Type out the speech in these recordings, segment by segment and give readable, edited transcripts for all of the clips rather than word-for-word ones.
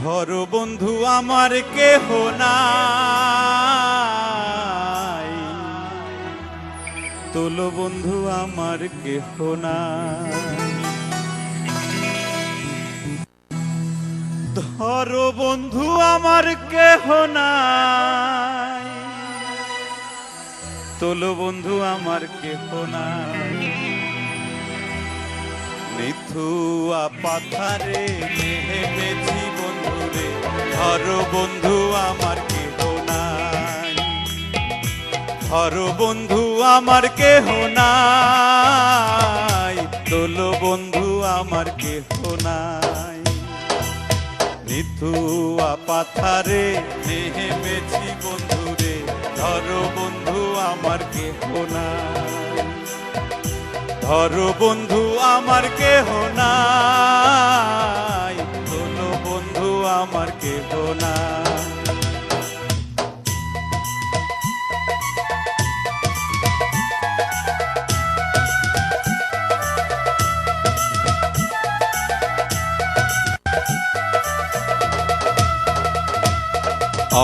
ধরো বন্ধু আমার কেহ নাই, তোলো বন্ধু আমার কেহ নাই। ধরো বন্ধু আমার কেহ নাই, তোলো বন্ধু আমার কেহ নাই। নিথুয়া পাথারে নেমেছি বন্ধুরে, ধরো বন্ধু আমার কেহ নাই। ধরো বন্ধু আমার কেহ নাই, তোলো বন্ধু আমার কেহ নাই। নিথুয়া পাথারে নেমেছি বন্ধুরে, ধরো বন্ধু আমার কেহ নাই। ধরো বন্ধু আমার কেহ নাই, তোলো বন্ধু আমার কেহ নাই।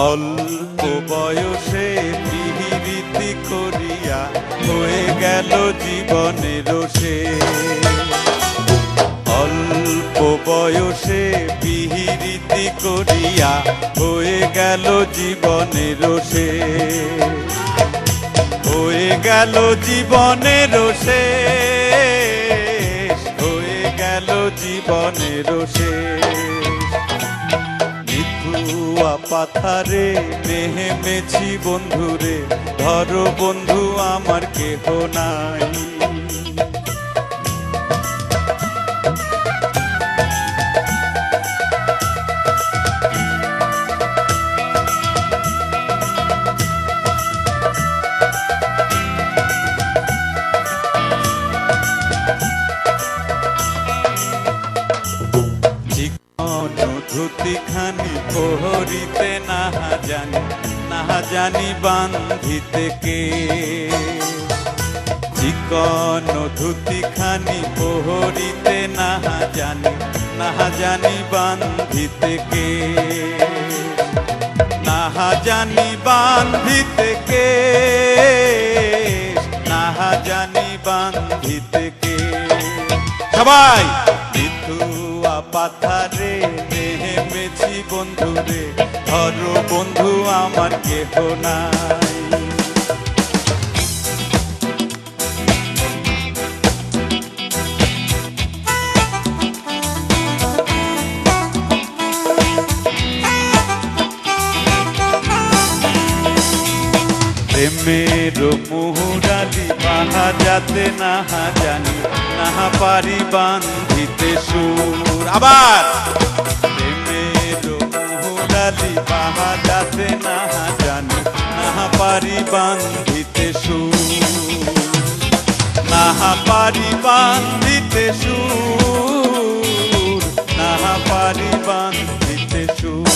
অল্প বয়সে পিহিরীতি করিয়া হয়ে গেল জীবনের শেষ। অল্প বয়সে পিহিরীতি করিয়া হয়ে গেল জীবনের শেষ। হয়ে গেল জীবনের শেষ, হয়ে গেল জীবনের শেষ। নিথুয়া পাথারে নেমেছি বন্ধুরে, ধরো বন্ধু আমার কেহ নাই। ধুতি খানি পহরিতে না জানি বান্ধিতে কে। চিকন ধুতি খানি পহরিতে না জানি বান্ধিতে কে। না জানি বান্ধিতে কে, না জানি বান্ধিতে কে। সবাই নিথুয়া পাথারে নেমেছি বন্ধুরে, ধরো বন্ধু আমার কেহ নাই। প্রেমের মুহুরালি বাহা যাতে না জানি, না পারি বান্ধিতে সুর। আবার প্রেমের মুহুরালি বাহা যাতে না জানি, না পারি বান্ধিতে সুর। না পারি বান্ধিতে সুর, না পারি বান্ধিতে সুর।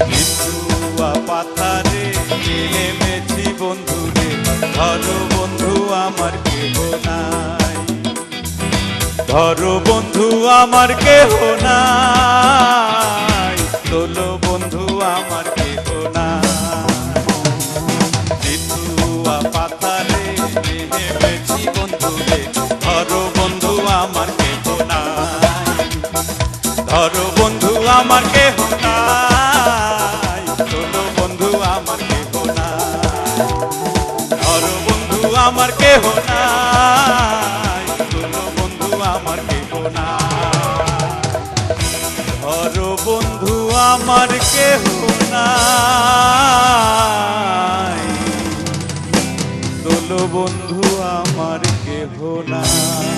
নিথুয়া পাথারে নেমেছি বন্ধুরে, ধরো বন্ধু আমার কেহ নাই। ধরো বন্ধু আমার কেহ নাই, তোলো বন্ধু আমার কেহ নাই। নিথুয়া পাথারে নেমেছি বন্ধুরে, ধরো বন্ধু আমার কেহ নাই। ধরো বন্ধু আমার কেহ নাই, তোলো বন্ধু আমার কেহ নাই। ধরো বন্ধু আমার কেহ নাই, তোলো বন্ধু আমার কেহ নাই। ধরো বন্ধু আমার কেহ নাই, তোলো বন্ধু আমার কেহ নাই।